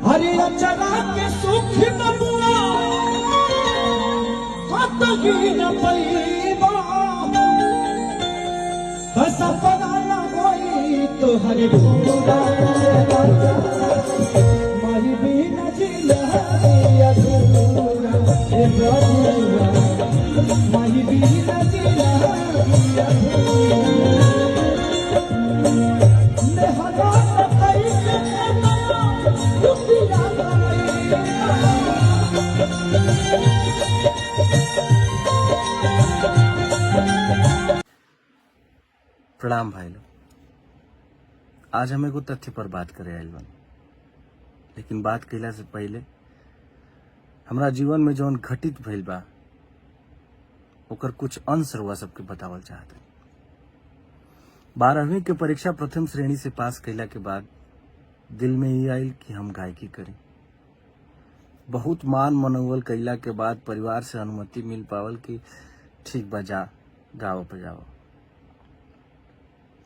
हरे अचरा के सुख बबुआ कतही न पैबा बस पराना होई तो हरे पूरा माही भी न जिला अधूरा हे बबुआ माही भी न जिला प्रणाम भाई लोग। आज हम एगो तथ्य पर बात करे आइल बानी, लेकिन बात कइला से पहले हमरा जीवन में जौन घटित भइल बा ओकर कुछ अंश रउआ सबके बतावल चाहत हूँ। 12वीं के परीक्षा प्रथम श्रेणी से पास कइला के बाद दिल में ये आइल कि हम गायकी करें। बहुत मान मनोबल कइला के बाद परिवार से अनुमति मिल पावल कि ठीक बा जा गाओ बजाओ।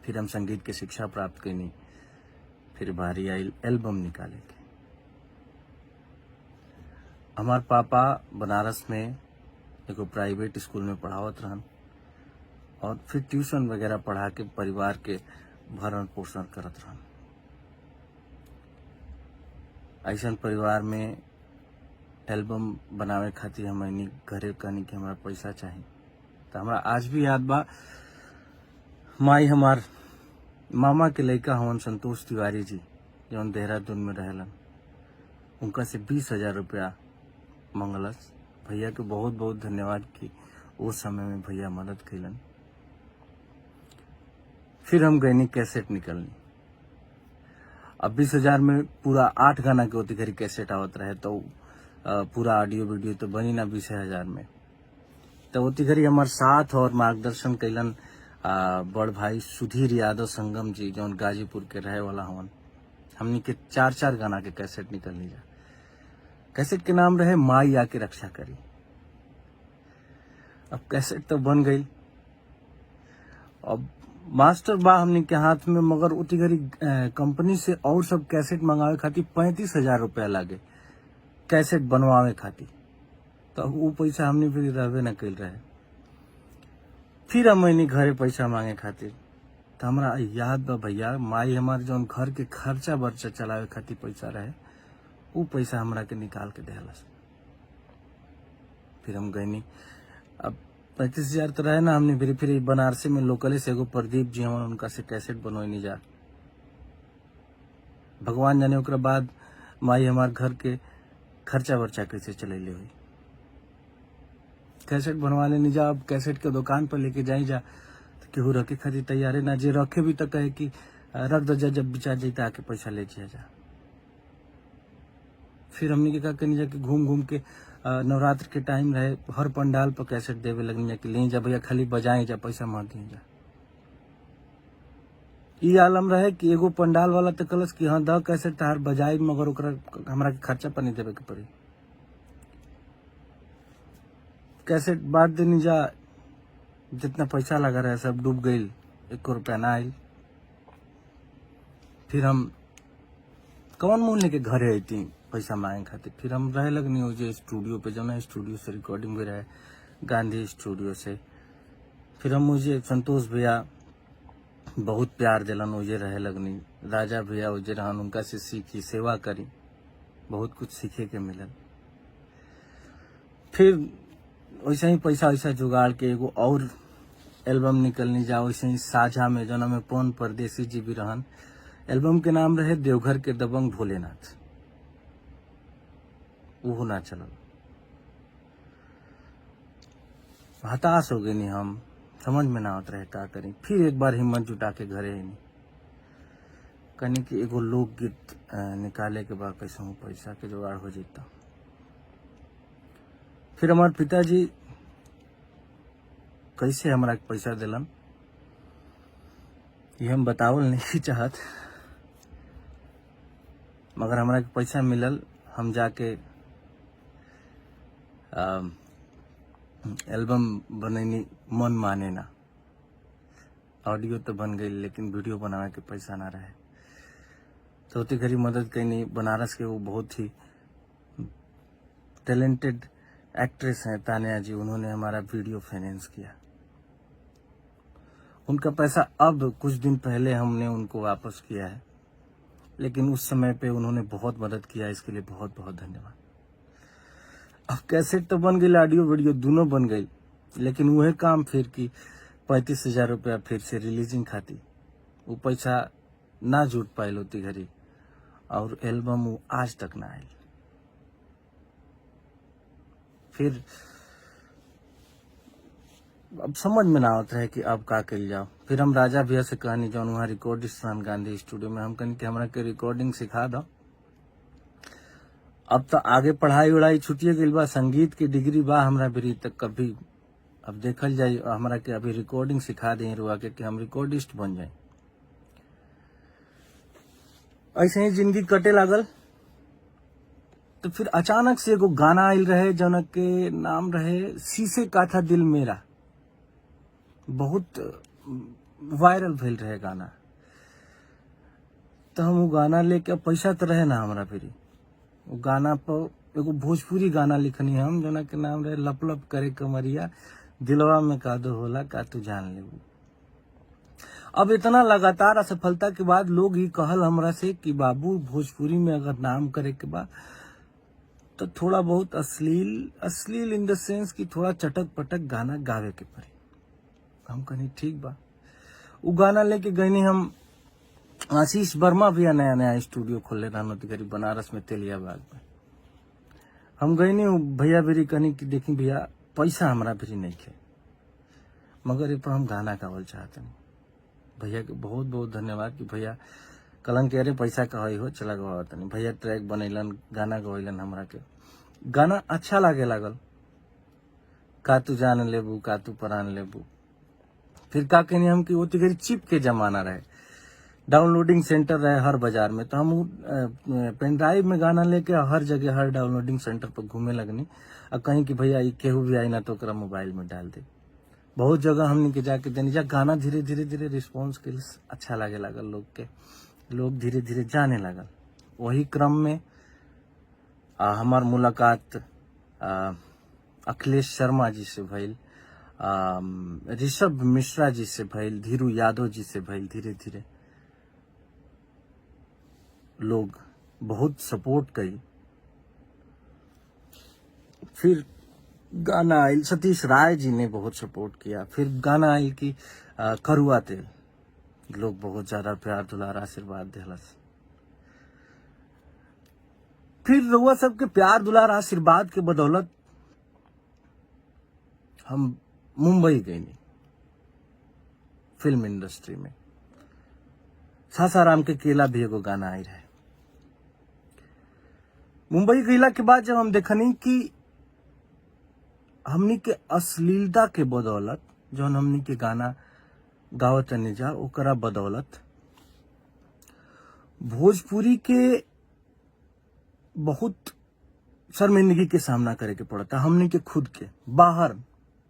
फिर हम संगीत के शिक्षा प्राप्त कईनी। फिर बारी आइल एल्बम निकाले के। हमार पापा बनारस में एगो प्राइवेट स्कूल में पढ़ावत रहन और फिर ट्यूशन वगैरह पढ़ा के परिवार के भरण पोषण करत रहन। ऐसन परिवार में एल्बम बनावे खातिर हमनी घरे कहनी कि हमरा पैसा चाहिए। तो हमरा आज भी याद बा, माई हमार मामा के लड़का हवन संतोष तिवारी जी जौन देहरादून में रहलन, उनका से 20,000 रुपया मंगलस। भैया के बहुत बहुत धन्यवाद कि उस समय में भैया मदद कैलन। फिर हम गईनी कैसेट निकलनी। अब 20,000 में पूरा 8 गाना के होती घरी कैसेट आवत रहे, तो पूरा ऑडियो वीडियो तो बनी ना 20,000 में। तो होती घरी हमार साथ और मार्गदर्शन कैलन बड़ भाई सुधीर यादव संगम जी जौन गाजीपुर के रहे वाला हवन। हमनी के 4 गाना के कैसेट निकलनी जा। कैसेट के नाम रहे माई आके रक्षा करी। अब कैसेट तो बन गई। अब मास्टर बा हमनी के हाथ में, मगर उती घड़ी कंपनी से और सब कैसेट मंगावे खातिर 35,000 रुपया लागे कैसेट बनवावे खातिर। तो वो पैसा हमनी फिर रहबे न कैल रहे। फिर हमनी घरे पैसा मांगे खातिर, तो हमरा याद बा भैया माई हमार जौन घर के खर्चा बर्चा चलावे खातिर पैसा रहे, वो पैसा हमरा के निकाल के देहलस। फिर हम गईनी। अब 35,000 तो रहे ना, हमने फिर बनारसी में लोकले से एगो प्रदीप जी हमारे उनका से कैसेट बनवाई जा। भगवान जाने ओकरा बाद माई हमार घर के खर्चा वर्चा कैसे चलैले हुई। कैसेट बनवा लेनी जा। अब कैसेट के दुकान पर लेके जाई जा तो केहू रखे खातिर तैयार है ना, जे रखे भी तो कहे कि रख दो जा, जब बिचा जाता आके पैसा ले जा। फिर हमने के का करनी जा कि घूम घूम के नवरात्र के टाइम रहे, हर पंडाल पर कैसेट देवे लगनी जा कि ले जा भैया, खाली बजाए जा, पैसा मत दिए जा। ये आलम रहे कि एगो पंडाल वाला तो कलस कि हाँ द कैसेट तार बजाई, मगर ओकरा हमरा के खर्चा पर नहीं देवे के पड़ी। कैसेट बांट देनी जा, जितना पैसा लगा रहे सब डूब गई, 1 रुपया ना आई। फिर हम कौन मुंह लेके घरे आई पैसा मांगे खातिर। फिर हम रहे लगनी हो जे स्टूडियो पे, जौन स्टूडियो से रिकॉर्डिंग भी रहे गांधी स्टूडियो से। फिर हम मुझे संतोष भैया बहुत प्यार दिलन, मुझे रहे लगनी। राजा भैया उजे रहन, उनका से सीखी, सेवा करी, बहुत कुछ सीखे के मिलल। फिर वैसे ही पैसा वैसा जुगाड़ के एगो और एल्बम निकलनी जा। वैसे ही साझा में जना में पवन परदेसी जी भी रहन। एल्बम के नाम रहे देवघर के दबंग भोलेनाथ। वो ना चलल। हताश हो गई नहीं हम, समझ में ना आत रहे का करी। फिर एक बार हिम्मत जुटा के घरे आई कहनी कि एगो लोकगीत निकाले के बाद कैसे हूँ पैसा के जुगाड़ हो जाता। फिर हमारे पिताजी कैसे हमरा के पैसा दिलन ये हम बतावल नहीं चाहत, मगर हमरा के पैसा मिलल। हम जाके एल्बम बनैनी मन माने ना। ऑडियो तो बन गई लेकिन वीडियो बनावे के पैसा ना रहे। तो होती घड़ी मदद कहीं बनारस के वो बहुत ही टैलेंटेड एक्ट्रेस हैं तानिया जी, उन्होंने हमारा वीडियो फाइनेंस किया। उनका पैसा अब कुछ दिन पहले हमने उनको वापस किया है, लेकिन उस समय पे उन्होंने बहुत मदद किया, इसके लिए बहुत बहुत धन्यवाद। अब कैसेट तो बन गई, ऑडियो वीडियो दोनों बन गई, लेकिन वह काम फिर की 35,000 रुपया फिर से रिलीजिंग खाती, वो पैसा ना जुट पायल होती घड़ी, और एल्बम वो आज तक ना आई। फिर अब समझ में ना आता है कि अब का कल जाओ। फिर हम राजा भैया से कहनी, जो वहाँ रिकॉर्डिस्तान गांधी स्टूडियो में, हम कहनी कि हमरा के रिकॉर्डिंग सिखा दो। अब तो आगे पढ़ाई उड़ाई छुटिए गई बा, संगीत की डिग्री बा हमरा भी तक, कभी अब देखल जाए हमरा के अभी रिकॉर्डिंग सिखा दें रुआ के कि हम रिकॉर्डिस्ट बन जाए। ऐसे ही जिंदगी कटे लागल। तो फिर अचानक से एगो गाना आयल रहे जौन के नाम रहे शीशे का था दिल मेरा, बहुत वायरल भेल रहे गाना। तो हम वो गाना लेके, पैसा तो रहे ना हमरा फिर, वो गाना पर एगो भोजपुरी गाना लिखनी हम जौन के नाम रहे लप लप करे कमरिया, दिलवा में कादो होला का तू जान लेबू। अब इतना लगातार असफलता के बाद लोग ही कहल हमरा से कि बाबू भोजपुरी में अगर नाम करे के बाद तो थोड़ा बहुत अश्लील इन द सेंस कि थोड़ा चटक पटक गाना गावे के पड़ी। हम कहनी ठीक बा। वो गाना लेके गईनी हम, आशीष वर्मा भैया नया स्टूडियो खोले रहना बनारस में तेलिया बाग में। हम गईनी भैया बेरी कहनी कि देखी भैया पैसा हमरा भी नहीं खे, मगर ये पर हम गाना गावल चाहते नहीं। भैया के बहुत बहुत धन्यवाद कि भैया कलंक अरे पैसा कही हो चला गवा नहीं। भैया ट्रैक बनैलन, गाना गवैलन, हमरा के गाना अच्छा लागे लागल। का तू जान लेबू का तू परान लेबू। फिर का कहनी हम कि वो तिगरी चिप के जमाना रहे, डाउनलोडिंग सेंटर रहे हर बाजार में, तो हम पेन ड्राइव में गाना लेके हर जगह हर डाउनलोडिंग सेंटर पर घूमे लगनी। और कहीं कि भैया केहू भी आई ना तो ओकरा मोबाइल में डाल दे। बहुत जगह हमने के जाके देनी जा गाना धीरे धीरे रिस्पॉन्स के अच्छा लागे लागल लोग के, लोग धीरे धीरे जाने लगल। वही क्रम में हमार मुलाकात अखिलेश शर्मा जी से भइल, ऋषभ मिश्रा जी से भइल, धीरू यादव जी से भइल। धीरे धीरे लोग बहुत सपोर्ट करी। फिर गाना आयल, सतीश राय जी ने बहुत सपोर्ट किया। फिर गाना आयल की करुआ तेल, लोग बहुत ज्यादा प्यार दुलार आशीर्वाद दिलस। फिर रउआ सबके प्यार दुलार आशीर्वाद के बदौलत हम मुंबई गई फिल्म इंडस्ट्री में। सासाराम के केला भी एगो गाना आई रहे। मुंबई गईला के बाद जब हम देखनी कि हमनी के अश्लीलता के बदौलत जौन हमनी के गाना गावत नहीं जा, ओकरा बदौलत भोजपुरी के बहुत शर्मिंदगी के सामना करे के पड़ता हमनी के खुद के।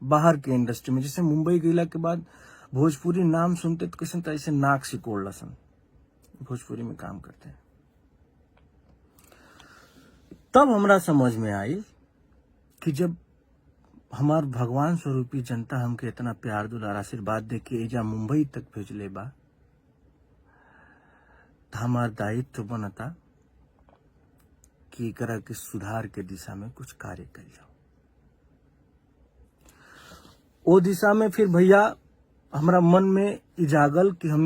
बाहर के इंडस्ट्री में, जैसे मुंबई गईला के बाद भोजपुरी नाम सुनते तो किसी तरह से नाक सिकोड़ लसन, भोजपुरी में काम करते हैं। तब हमरा समझ में आई कि जब हमार भगवान स्वरूपी जनता हमके इतना प्यार दुलार आशीर्वाद दे के एजा मुंबई तक भेजले बा, तो हमार दायित्व बनता कि एकरा के सुधार के दिशा में कुछ कार्य कर जाओ। ओ दिशा में फिर भैया हमरा मन में इजागल कि हम